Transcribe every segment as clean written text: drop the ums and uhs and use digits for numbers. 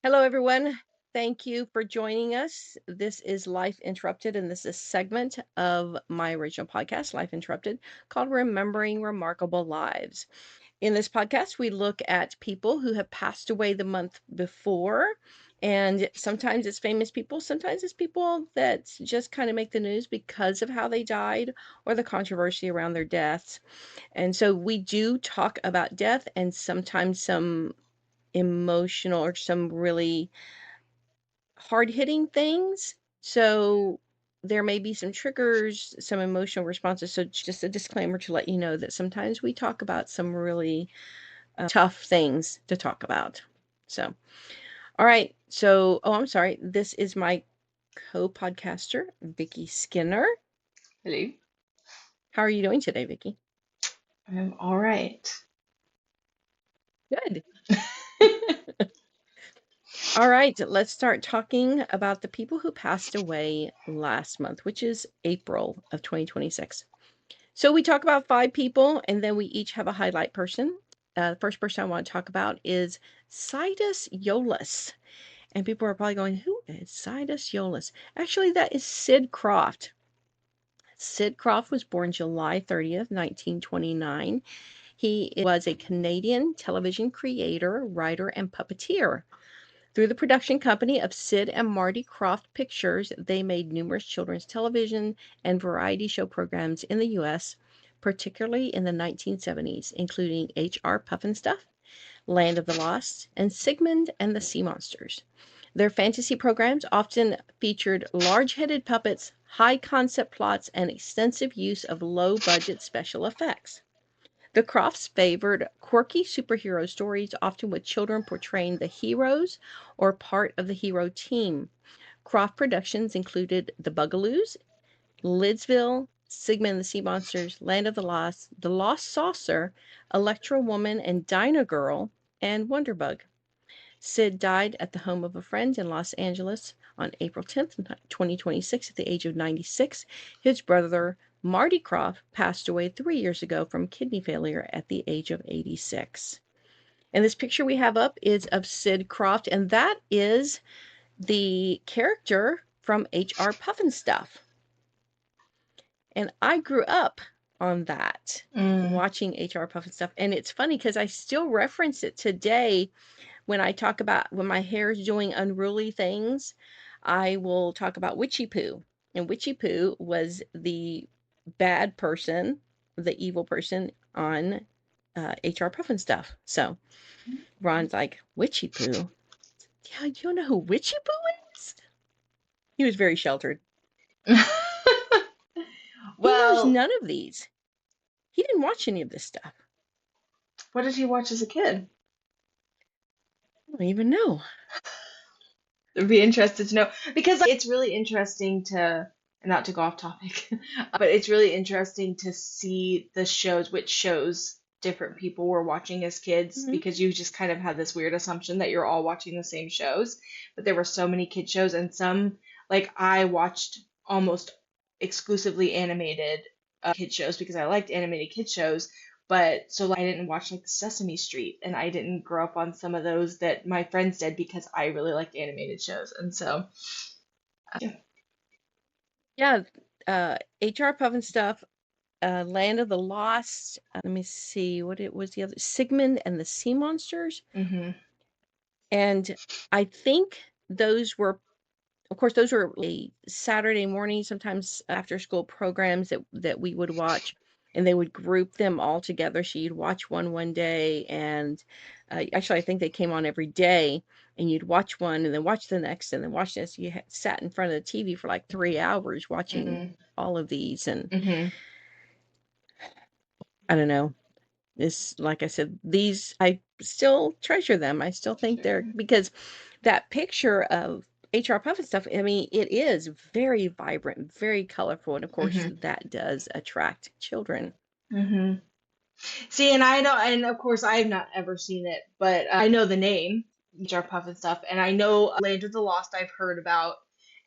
Hello, everyone. Thank you for joining us. This is Life Interrupted, and this is a segment of my original podcast, Life Interrupted, called Remembering Remarkable Lives. In this podcast, we look at people who have passed away the month before, and sometimes it's famous people, sometimes it's people that just kind of make the news because of how they died or the controversy around their deaths. And so we do talk about death and sometimes some emotional or some really hard-hitting things. So there may be some triggers, some emotional responses. So just a disclaimer to let you know that sometimes we talk about some really tough things to talk about. So, all right. So, I'm sorry. This is my co-podcaster, Vicky Skinner. Hello. How are you doing today, Vicky? I'm all right. Good. All right, let's start talking about the people who passed away last month, which is April of 2026. So we talk about 5 people, and then we each have a highlight person. The first person I want to talk about is Sidus Yolis. And people are probably going, who is Sidus Yolis? Actually, that is Sid Croft. Sid Croft was born July 30th, 1929. He was a Canadian television creator, writer, and puppeteer. Through the production company of Sid and Marty Croft Pictures, they made numerous children's television and variety show programs in the U.S., particularly in the 1970s, including H.R. Pufnstuf, Land of the Lost, and Sigmund and the Sea Monsters. Their fantasy programs often featured large-headed puppets, high-concept plots, and extensive use of low-budget special effects. The Crofts favored quirky superhero stories, often with children portraying the heroes or part of the hero team. Croft productions included The Bugaloos, Lidsville, Sigmund and the Sea Monsters, Land of the Lost Saucer, Electro Woman and Dinah Girl, and Wonderbug. Sid died at the home of a friend in Los Angeles on April 10th, 2026, at the age of 96. His brother, Marty Croft, passed away 3 years ago from kidney failure at the age of 86. And this picture we have up is of Sid Croft, and that is the character from H.R. Pufnstuf. And I grew up on that, watching H.R. Pufnstuf. And it's funny because I still reference it today when I talk about when my hair is doing unruly things. I will talk about Witchy Poo. And Witchy Poo was the bad person, the evil person on HR Pufnstuf. So Ron's like, Witchy Poo? Yeah, you don't know who Witchy Poo is? He was very sheltered. He knows Well, none of these. He didn't watch any of this stuff. what did you watch as a kid? I don't even know. I'd be interested to know because it's really interesting to, not to go off topic, but it's really interesting to see the shows, which shows different people were watching as kids Mhm. because you just kind of had this weird assumption that you're all watching the same shows, but there were so many kid shows and some, like I watched almost exclusively animated kid shows because I liked animated kid shows. But so like, I didn't watch like Sesame Street, and I didn't grow up on some of those that my friends did because I really liked animated shows, and so yeah. Yeah, HR Pufnstuf, Land of the Lost. Let me see what it was, the other Sigmund and the Sea Monsters. Hmm. And I think those were, of course, those were a Saturday morning, sometimes after school programs that we would watch, and they would group them all together. So you'd watch one day, and actually, I think they came on every day, and you'd watch one, and then watch the next, and then watch this. You sat in front of the TV for like 3 hours watching Hmm. all of these, and Hmm. I don't know. This, like I said, these, I still treasure them. I still think they're, Sure. because that picture of HR Pufnstuf, I mean, it is very vibrant, very colorful, and of course, Hmm. that does attract children. Hmm. See, and I don't, and of course I have not ever seen it, but I know the name, Jar Puff and stuff, and I know Land of the Lost I've heard about,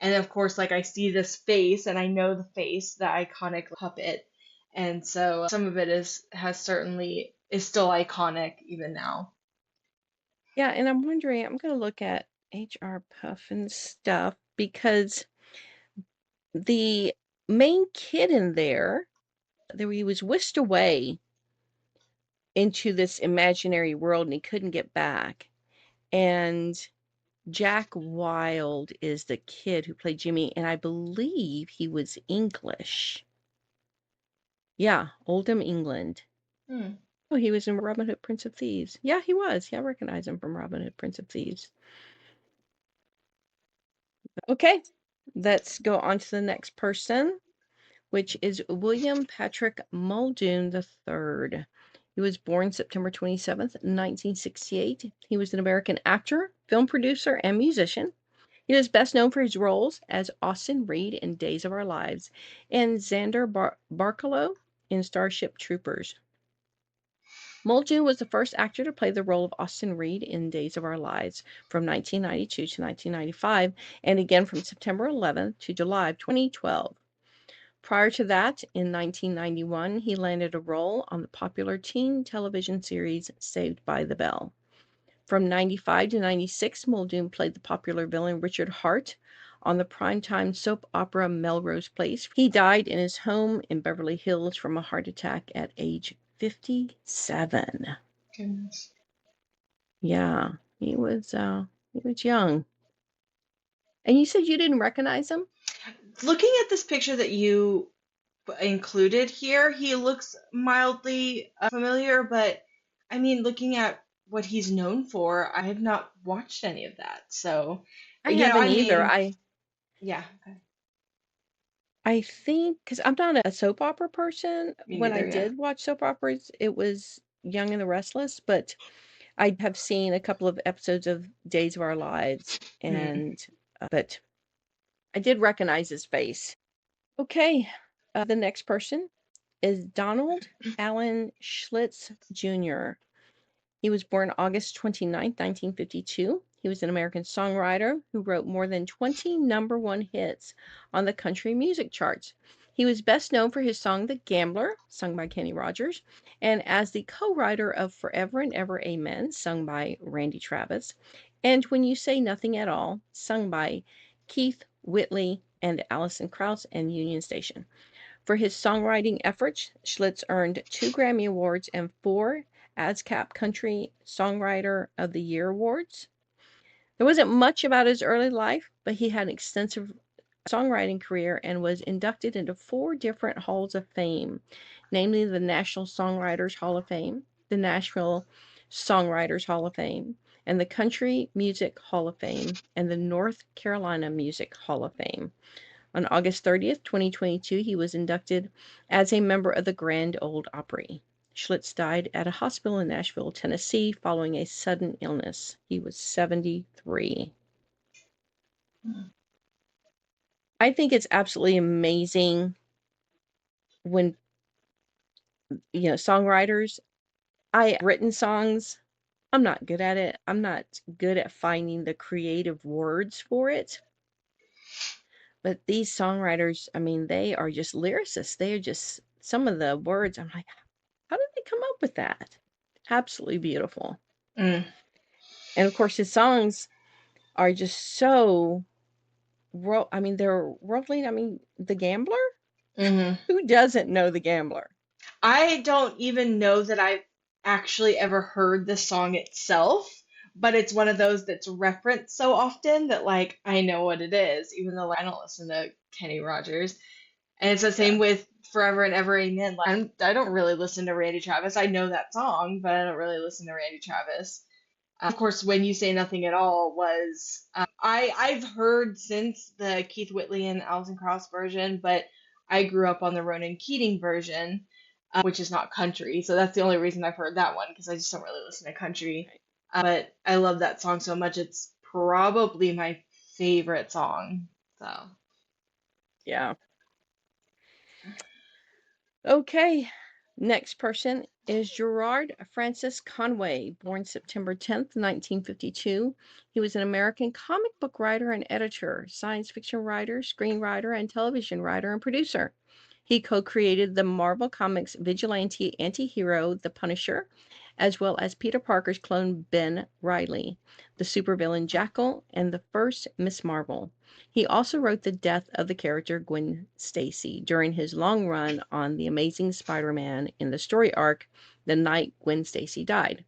and of course like I see this face and I know the face, the iconic puppet, and so some of it has certainly is still iconic even now. Yeah, and I'm wondering, I'm going to look at HR Puffin stuff because the main kid in there he was whisked away into this imaginary world and he couldn't get back. And Jack Wilde is the kid who played Jimmy, and I believe he was English. Yeah, Oldham, England. Hmm. Oh, he was in Robin Hood, Prince of Thieves. Yeah, he was. Yeah, I recognize him from Robin Hood, Prince of Thieves. Okay, let's go on to the next person, which is William Patrick Muldoon III. He was born September 27th, 1968. He was an American actor, film producer, and musician. He is best known for his roles as Austin Reed in Days of Our Lives and Xander Barkalow in Starship Troopers. Muldoon was the first actor to play the role of Austin Reed in Days of Our Lives from 1992 to 1995, and again from September 11th to July 2012. Prior to that, in 1991, he landed a role on the popular teen television series Saved by the Bell. From 95 to 96, Muldoon played the popular villain Richard Hart on the primetime soap opera Melrose Place. He died in his home in Beverly Hills from a heart attack at age 57. Goodness. Yeah, he was young. And you said you didn't recognize him? Looking at this picture that you included here, he looks mildly familiar, but I mean, looking at what he's known for, I have not watched any of that. So, I haven't I either. mean, yeah, okay. I think because I'm not a soap opera person. Me When I neither, yeah. did watch soap operas, it was Young and the Restless, but I have seen a couple of episodes of Days of Our Lives, Hmm. and but I did recognize his face. Okay, the next person is Donald Allen Schlitz Jr. He was born August 29th, 1952. He was an American songwriter who wrote more than 20 number one hits on the country music charts. He was best known for his song The Gambler, sung by Kenny Rogers, and as the co writer of Forever and Ever Amen, sung by Randy Travis, and When You Say Nothing at All, sung by Keith Whitley and Alison Krauss and Union Station. For his songwriting efforts, Schlitz earned 2 Grammy Awards and 4 ASCAP Country Songwriter of the Year awards. There wasn't much about his early life, but he had an extensive songwriting career and was inducted into 4 different halls of fame, namely the National Songwriters Hall of Fame, the Nashville Songwriters Hall of Fame, and the Country Music Hall of Fame, and the North Carolina Music Hall of Fame. On August 30th, 2022, he was inducted as a member of the Grand Ole Opry. Schlitz died at a hospital in Nashville, Tennessee, following a sudden illness. He was 73. I think it's absolutely amazing when, songwriters, I written songs. I'm not good at it. I'm not good at finding the creative words for it. But these songwriters, I mean, they are just lyricists. They are just some of the words. I'm like, how did they come up with that? Absolutely beautiful. Mm. And of course, his songs are just so, I mean, they're worldly. I mean, The Gambler? Hmm. Who doesn't know The Gambler? I don't even know that I've actually ever heard the song itself, but it's one of those that's referenced so often that like I know what it is, even though like, I don't listen to Kenny Rogers. And it's the same Yeah. with Forever and Ever Amen. Like I don't really listen to Randy Travis. I know that song, but I don't really listen to Randy Travis. Of course, When You Say Nothing at All was I've heard since the Keith Whitley and Alison Krauss version, but I grew up on the Ronan Keating version, which is not country, so that's the only reason I've heard that one because I just don't really listen to country. Right. But I love that song so much; it's probably my favorite song. So. Yeah. Okay. Next person is Gerard Francis Conway, born September 10th, 1952. He was an American comic book writer and editor, science fiction writer, screenwriter, and television writer and producer. He co created the Marvel Comics vigilante anti hero, The Punisher, as well as Peter Parker's clone Ben Reilly, the supervillain Jackal, and the first Miss Marvel. He also wrote the death of the character Gwen Stacy during his long run on The Amazing Spider-Man in the story arc The Night Gwen Stacy Died.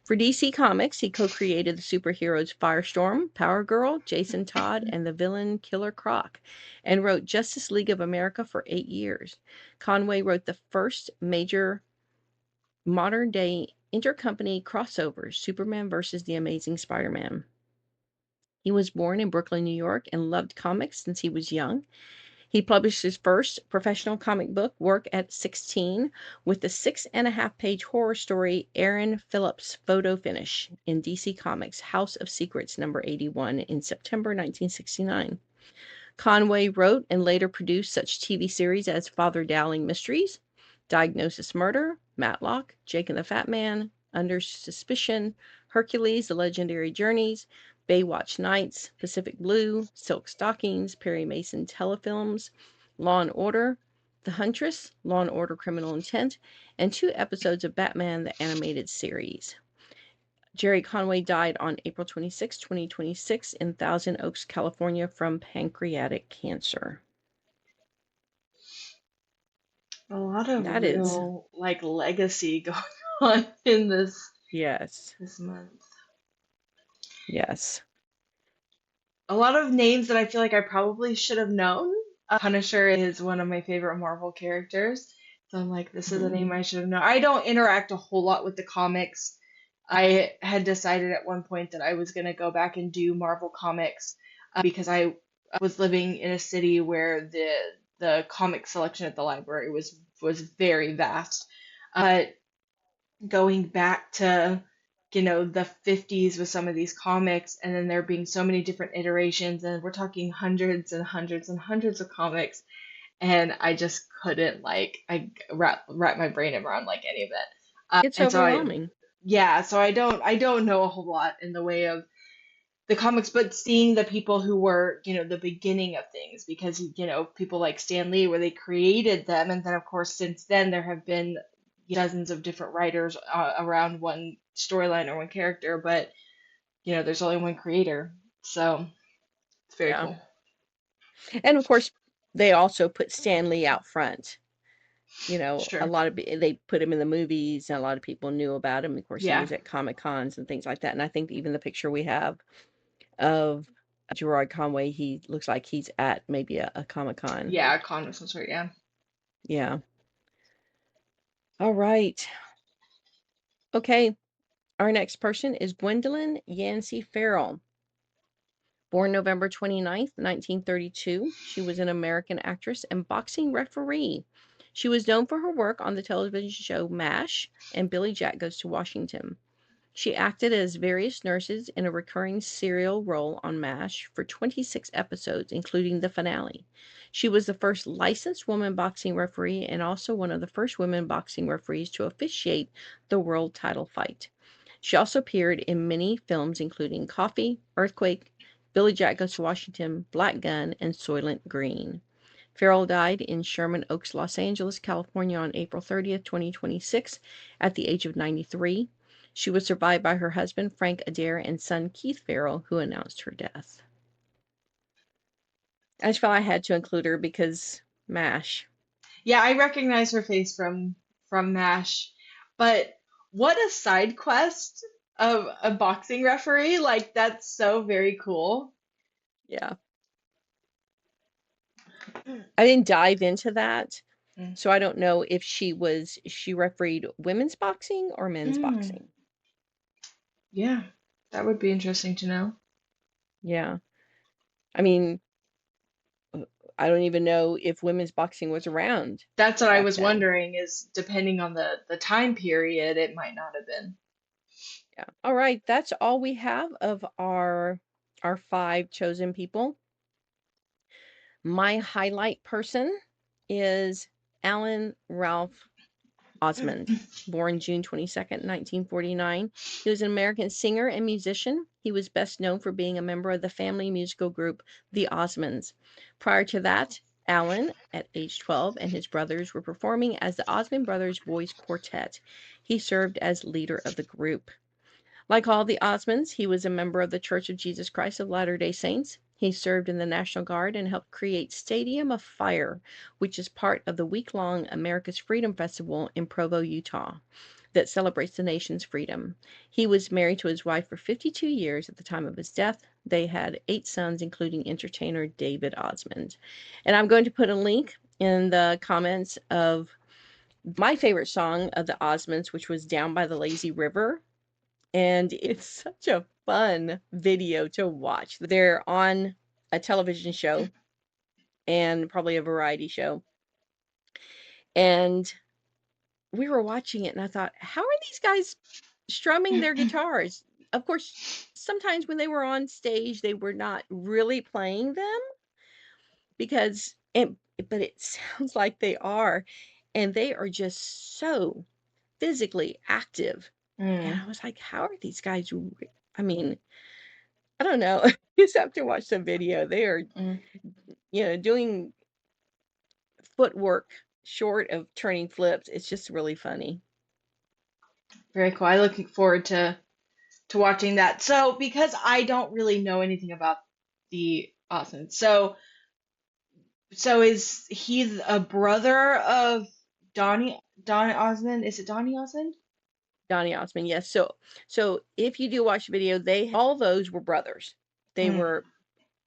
For DC Comics, he co-created the superheroes Firestorm, Power Girl, Jason Todd, and the villain Killer Croc, and wrote Justice League of America for 8 years. Conway wrote the first major modern-day intercompany crossover, Superman vs. The Amazing Spider-Man. He was born in Brooklyn, New York, and loved comics since he was young. He published his first professional comic book work at 16 with the 6.5-page horror story Aaron Phillips' Photo Finish in DC Comics' House of Secrets number 81 in September 1969. Conway wrote and later produced such TV series as Father Dowling Mysteries, Diagnosis Murder, Matlock, Jake and the Fat Man, Under Suspicion, Hercules, The Legendary Journeys, Baywatch Nights, Pacific Blue, Silk Stockings, Perry Mason Telefilms, Law and Order, The Huntress, Law and Order Criminal Intent, and 2 episodes of Batman the Animated Series. Jerry Conway died on April 26, 2026 in Thousand Oaks, California from pancreatic cancer. A lot of That is, real like legacy going on in yes, this month. yes. A lot of names that I feel like I probably should have known. Punisher is one of my favorite Marvel characters. So I'm like, this is a name I should have known. I don't interact a whole lot with the comics. I had decided at one point that I was going to go back and do Marvel comics because I was living in a city where the comic selection at the library was very vast. But going back to the 50s with some of these comics, and then there being so many different iterations, and we're talking hundreds and hundreds and hundreds of comics, and I just couldn't I wrap my brain around like any of it. It's And so overwhelming. I don't know a whole lot in the way of the comics, but seeing the people who were, the beginning of things, because, people like Stan Lee, where they created them. And then, of course, since then, there have been dozens of different writers around one storyline or one character, but, there's only one creator. So it's very Yeah. cool. And of course, they also put Stan Lee out front. A Sure. lot of they put him in the movies, and a lot of people knew about him. Of course, he Yeah. was at Comic Cons and things like that. And I think even the picture we have of Gerard Conway, he looks like he's at maybe a Comic Con. Yeah, con of some sort, yeah. Yeah. All right. Okay. Our next person is Gwendolyn Yancey Farrell. Born November 29th, 1932, she was an American actress and boxing referee. She was known for her work on the television show MASH and Billy Jack Goes to Washington. She acted as various nurses in a recurring serial role on MASH for 26 episodes, including the finale. She was the first licensed woman boxing referee and also one of the first women boxing referees to officiate the world title fight. She also appeared in many films, including Coffee, Earthquake, Billy Jack Goes to Washington, Black Gun, and Soylent Green. Farrell died in Sherman Oaks, Los Angeles, California on April 30th, 2026, at the age of 93. She was survived by her husband, Frank Adair, and son, Keith Farrell, who announced her death. I just felt I had to include her because MASH. Yeah, I recognize her face from MASH, but what a side quest of a boxing referee. Like, that's so very cool. Yeah. I didn't dive into that, so I don't know if she refereed women's boxing or men's boxing. Yeah, that would be interesting to know. Yeah. I mean, I don't even know if women's boxing was around That's what I back was then. wondering, is depending on the time period, it might not have been. Yeah. All right, that's all we have of our 5 chosen people. My highlight person is Alan Ralph Osmond, born June 22nd, 1949. He was an American singer and musician. He was best known for being a member of the family musical group The Osmonds. Prior to that, Allen at age 12 and his brothers were performing as the Osmond Brothers Voice Quartet. He served as leader of the group. Like all the Osmonds, he was a member of the Church of Jesus Christ of Latter-day Saints. He served in the National Guard and helped create Stadium of Fire, which is part of the week-long America's Freedom Festival in Provo, Utah, that celebrates the nation's freedom. He was married to his wife for 52 years at the time of his death. They had 8 sons, including entertainer David Osmond. And I'm going to put a link in the comments of my favorite song of the Osmonds, which was Down by the Lazy River. And it's such a fun video to watch. They're on a television show and probably a variety show. And we were watching it and I thought, how are these guys strumming their guitars? Of course, sometimes when they were on stage, they were not really playing them but it sounds like they are. And they are just so physically active. And Mm. I was like, how are these guys? I mean, I don't know. You just have to watch the video. They are, Mm. doing footwork short of turning flips. It's just really funny. Very cool. I'm looking forward to watching that. So, because I don't really know anything about the Osmonds, so is he a brother of Donny Osmond? Is it Donny Osmond? Donny Osmond, yes. So if you do watch the video, they all those were brothers. They Mm. were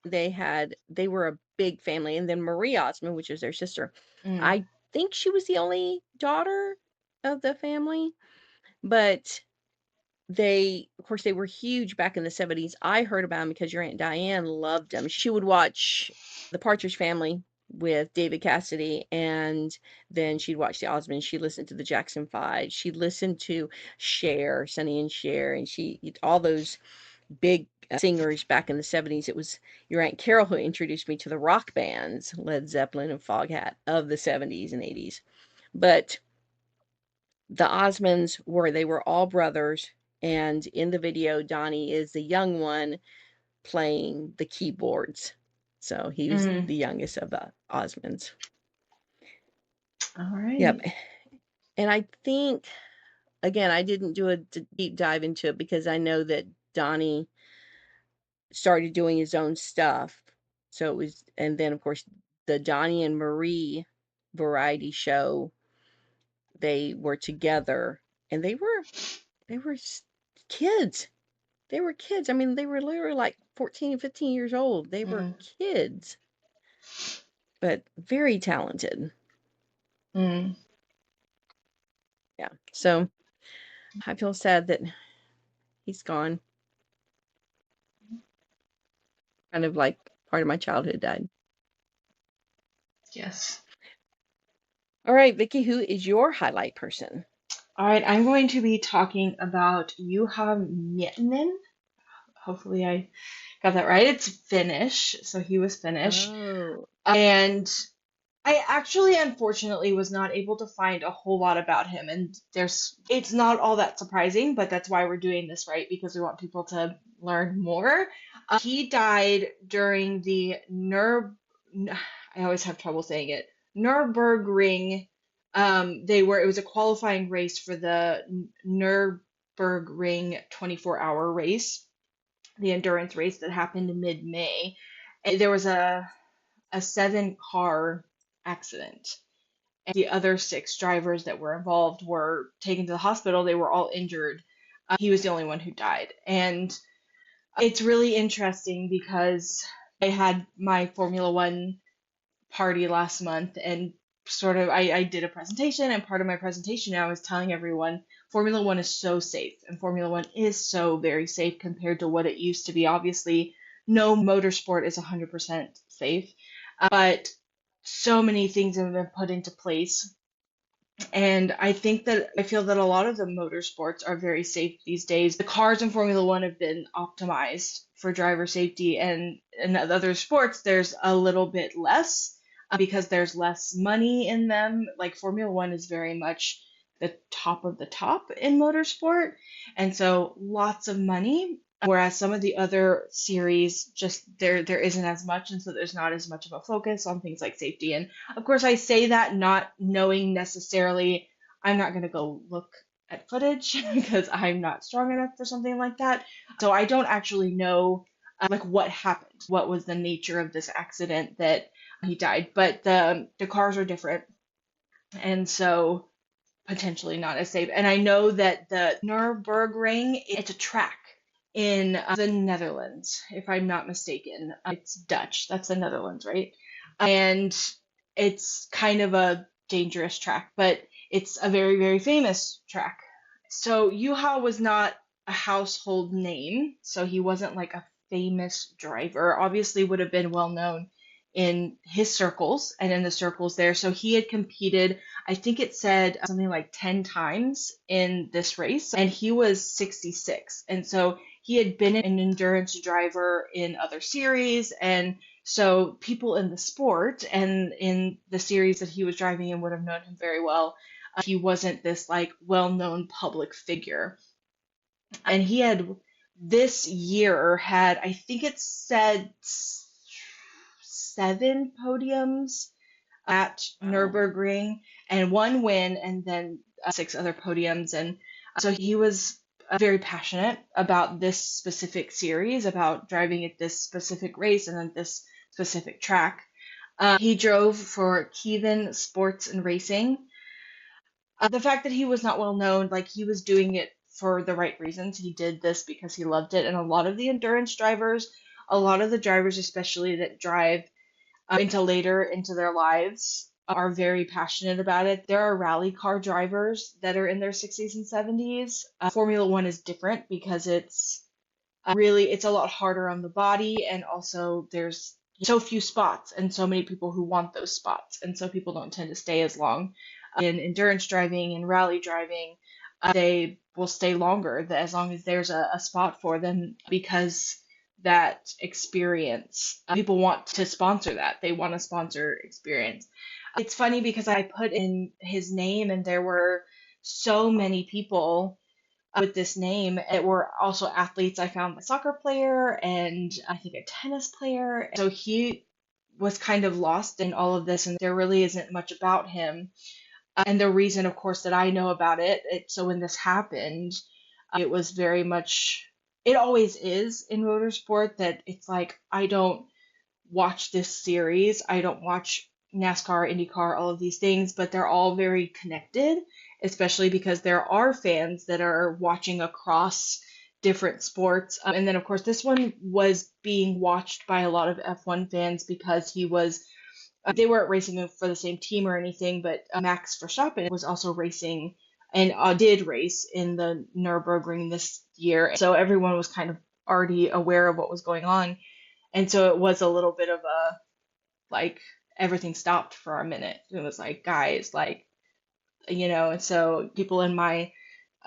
they were a big family. And then Marie Osmond, which is their sister, Mm. I think she was the only daughter of the family, but of course, they were huge back in the 70s. I heard about them because your Aunt Diane loved them. She would watch The Partridge Family with David Cassidy, and then she'd watch the Osmonds. She listened to the Jackson 5. She listened to Cher, Sonny and Cher, and all those big singers back in the 70s. It was your Aunt Carol who introduced me to the rock bands, Led Zeppelin and Foghat of the 70s and 80s. But the Osmonds they were all brothers, and in the video, Donnie is the young one playing the keyboards. So he was Mm. the youngest of the Osmonds. All Yep. right. And I think, again, I didn't do a deep dive into it because I know that Donnie started doing his own stuff. So it was, and then of course, the Donnie and Marie variety show, they were together and they were kids. They were kids. I mean, they were literally like 14 and 15 years old. They were Mm. kids, but very talented. Mm. Yeah. So I feel sad that he's gone. Kind of like part of my childhood died. Yes. All right, Vicky, who is your highlight person? All right. I'm going to be talking about Juha Miettinen. Hopefully, I got that right. It's Finnish, so he was Finnish. Oh, And I actually, unfortunately, was not able to find a whole lot about him, and it's not all that surprising, but that's why we're doing this, right? Because we want people to learn more. He died during the I always have trouble saying it, Nürburgring. It was a qualifying race for the Nürburgring 24-hour race, the endurance race that happened in mid-May. And there was a 7-car accident. And the other 6 drivers that were involved were taken to the hospital. They were all injured. He was the only one who died. And it's really interesting because I had my Formula One party last month, and sort of I did a presentation, and part of my presentation I was telling everyone Formula One is so safe, and Formula One is so very safe compared to what it used to be. Obviously, no motorsport is 100% safe, but so many things have been put into place. And I feel that a lot of the motorsports are very safe these days. The cars in Formula One have been optimized for driver safety, and in other sports, there's a little bit less because there's less money in them. Like Formula One is very much the top of the top in motorsport, and so lots of money. Whereas some of the other series, just there isn't as much, and so there's not as much of a focus on things like safety. And of course, I say that not knowing necessarily. I'm not going to go look at footage because I'm not strong enough for something like that. So I don't actually know like what happened, what was the nature of this accident that he died. But the cars are different, and so potentially not as safe. And I know that the Nürburgring, it's a track in the Netherlands, if I'm not mistaken. It's Dutch. That's the Netherlands, right? And it's kind of a dangerous track, but it's a very, very famous track. So Juha was not a household name, so he wasn't like a famous driver. Obviously, would have been well known in his circles and in the circles there. So he had competed, I think it said something like 10 times in this race, and he was 66. And so he had been an endurance driver in other series, and so people in the sport and in the series that he was driving in would have known him very well. He wasn't this like well-known public figure. And he had this year had, I think it said 7 podiums at Wow. Nürburgring and 1 win and then 6 other podiums. And so he was very passionate about this specific series, about driving at this specific race and at this specific track. He drove for Kevin Sports and Racing. The fact that he was not well known, like he was doing it for the right reasons. He did this because he loved it. And a lot of the endurance drivers, a lot of the drivers, especially that drive into later into their lives, are very passionate about it. There are rally car drivers that are in their 60s and 70s. Formula One is different because it's a lot harder on the body, and also there's so few spots and so many people who want those spots, and so people don't tend to stay as long. In endurance driving and rally driving, they will stay longer as long as there's a spot for them because that experience, people want to sponsor that. They want to sponsor experience. It's funny because I put in his name and there were so many people with this name that were also athletes. I found a soccer player and I think a tennis player. So he was kind of lost in all of this, and there really isn't much about him. And the reason, of course, that I know about so when this happened, it was very much, it always is in motorsport that it's like, I don't watch this series, I don't watch NASCAR, IndyCar, all of these things, but they're all very connected, especially because there are fans that are watching across different sports. And then, of course, this one was being watched by a lot of F1 fans because they weren't racing for the same team or anything, but Max Verstappen was also racing and did race in the Nürburgring this year. So everyone was kind of already aware of what was going on. And so it was a little bit of a, like, everything stopped for a minute. It was like, guys, like, and so people in my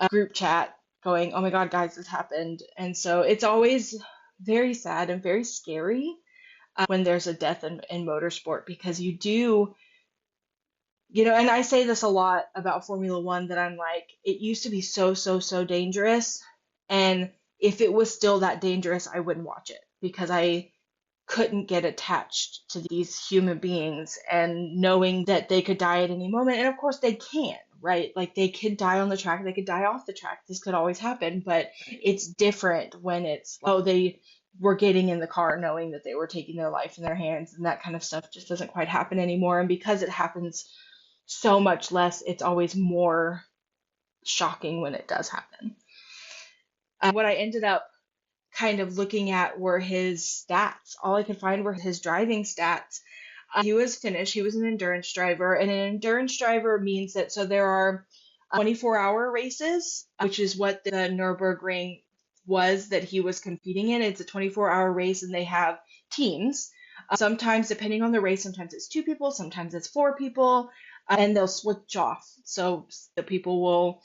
group chat going, oh my God, guys, this happened. And so it's always very sad and very scary when there's a death in motorsport because you do, and I say this a lot about Formula One that I'm like, it used to be so, so, so dangerous. And if it was still that dangerous, I wouldn't watch it because I couldn't get attached to these human beings and knowing that they could die at any moment. And of course they can, right? Like they could die on the track, they could die off the track. This could always happen, but it's different when it's, oh, they were getting in the car knowing that they were taking their life in their hands, and that kind of stuff just doesn't quite happen anymore. And because it happens so much less, it's always more shocking when it does happen. What I ended up kind of looking at were his stats. All I could find were his driving stats. He was Finnish. He was an endurance driver, and an endurance driver means that so there are 24-hour races, which is what the Nürburgring was that he was competing in. It's a 24-hour race, and they have teams. Sometimes, depending on the race, sometimes it's 2 people, sometimes it's 4 people, and they'll switch off. So the people will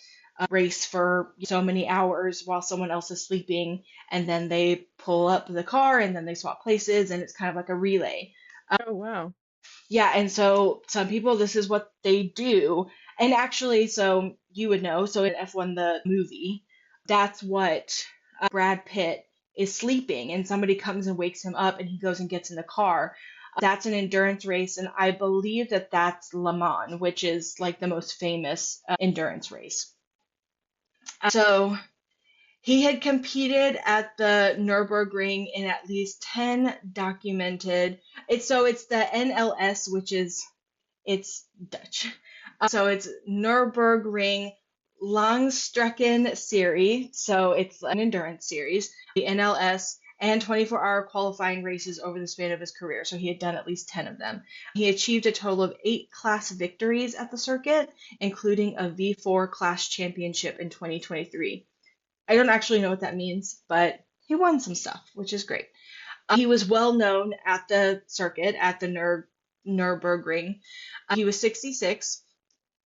race for so many hours while someone else is sleeping, and then they pull up the car and then they swap places, and it's kind of like a relay. Oh, wow. Yeah, and so some people, this is what they do. And actually, so you would know, so in F1, the movie, that's what Brad Pitt is sleeping and somebody comes and wakes him up and he goes and gets in the car. That's an endurance race, and I believe that that's Le Mans, which is like the most famous endurance race. So he had competed at the Nürburgring in at least 10 documented. It's the NLS, which is it's Dutch. So it's Nürburgring Langstrecken Series. So it's an endurance series, the NLS, and 24-hour qualifying races over the span of his career. So he had done at least 10 of them. He achieved a total of 8 class victories at the circuit, including a V4 class championship in 2023. I don't actually know what that means, but he won some stuff, which is great. He was well known at the circuit, at the Nürburgring. He was 66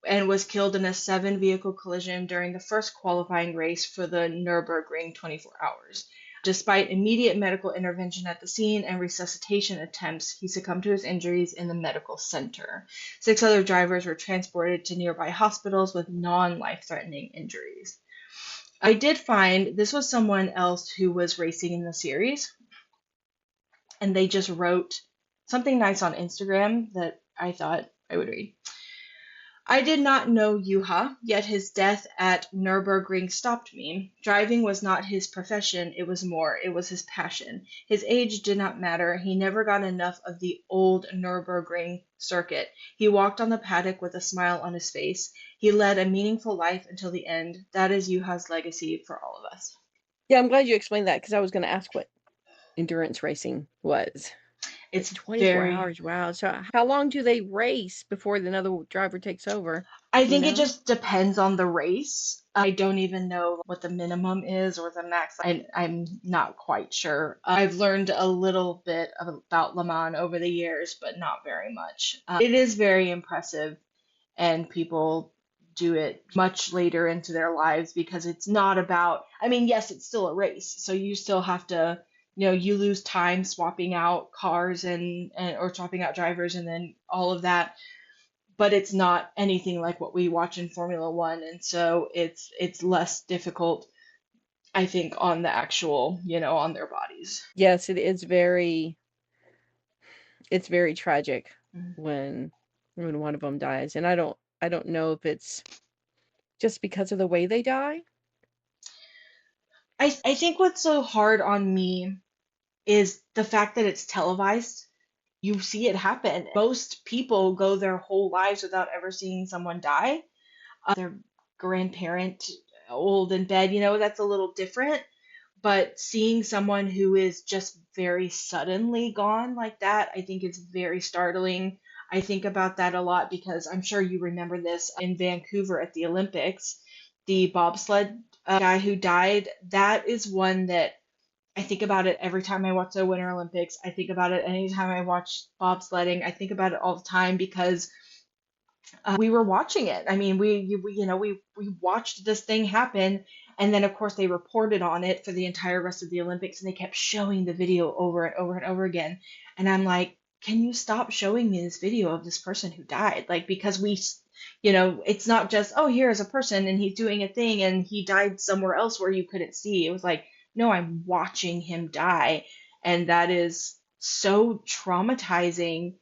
and was killed in a 7-vehicle collision during the first qualifying race for the Nürburgring 24 hours. Despite immediate medical intervention at the scene and resuscitation attempts, he succumbed to his injuries in the medical center. 6 other drivers were transported to nearby hospitals with non-life-threatening injuries. I did find this was someone else who was racing in the series, and they just wrote something nice on Instagram that I thought I would read. I did not know Juha, yet his death at Nürburgring stopped me. Driving was not his profession, it was his passion. His age did not matter, he never got enough of the old Nürburgring circuit. He walked on the paddock with a smile on his face. He led a meaningful life until the end. That is Juha's legacy for all of us. Yeah, I'm glad you explained that because I was going to ask what endurance racing was. It's 24 hours. Wow. So how long do they race before another driver takes over? I think it just depends on the race. I don't even know what the minimum is or the max. I'm not quite sure. I've learned a little bit about Le Mans over the years, but not very much. It is very impressive, and people do it much later into their lives because it's not about, I mean, yes, it's still a race, so you still have to, you lose time swapping out cars and or swapping out drivers and then all of that, but it's not anything like what we watch in Formula One, and so it's less difficult, I think, on the actual, on their bodies. Yes, it's very tragic Mhm. when one of them dies, and I don't know if it's just because of the way they die. I think what's so hard on me is the fact that it's televised. You see it happen. Most people go their whole lives without ever seeing someone die. Their grandparent, old in bed, that's a little different. But seeing someone who is just very suddenly gone like that, I think it's very startling. I think about that a lot because I'm sure you remember this in Vancouver at the Olympics, the bobsled guy who died. That is one that I think about it every time I watch the Winter Olympics. I think about it anytime I watch bobsledding. I think about it all the time because we were watching it. I mean, we watched this thing happen, and then of course they reported on it for the entire rest of the Olympics, and they kept showing the video over and over and over again. And I'm like, can you stop showing me this video of this person who died? Like, because it's not just, oh, here's a person and he's doing a thing and he died somewhere else where you couldn't see. It was like, no, I'm watching him die, and that is so traumatizing.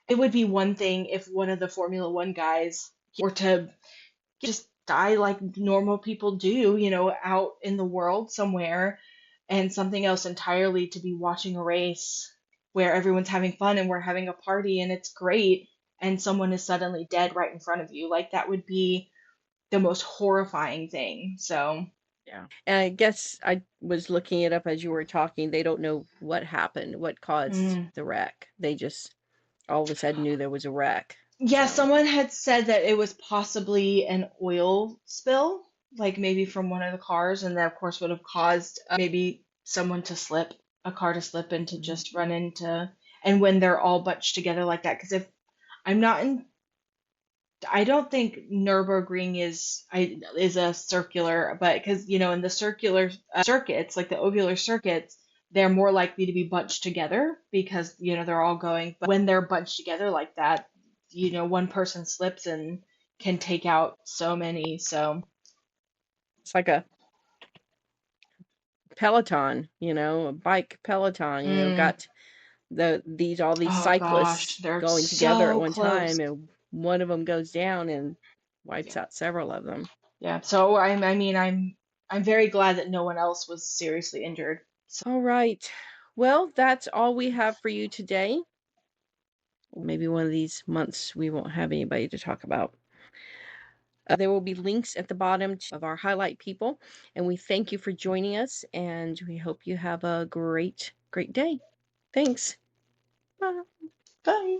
It would be one thing if one of the Formula One guys were to just die like normal people do, out in the world somewhere, and something else entirely to be watching a race where everyone's having fun and we're having a party and it's great, and someone is suddenly dead right in front of you. Like, that would be the most horrifying thing. So, Yeah. And I guess I was looking it up as you were talking. They don't know what happened, what caused mm. the wreck. They just all of a sudden knew there was a wreck. Yeah, So, someone had said that it was possibly an oil spill, like maybe from one of the cars, and that of course would have caused maybe someone to slip, a car to slip and to mhm. just run into, and when they're all bunched together like that, because if I'm not in, I don't think Nürburgring is a circular, but because in the circular circuits, like the ovular circuits, they're more likely to be bunched together because they're all going. But when they're bunched together like that, one person slips and can take out so many. So It's like a Peloton, a bike Peloton, Mm. got all these Oh gosh, cyclists they're going together at so one close. time, and one of them goes down and wipes Yeah. out several of them. Yeah. So I mean, I'm very glad that no one else was seriously injured. So All right. Well, that's all we have for you today. Maybe one of these months we won't have anybody to talk about. There will be links at the bottom of our highlight people, and we thank you for joining us, and we hope you have a great, great day. Thanks. Bye. bye.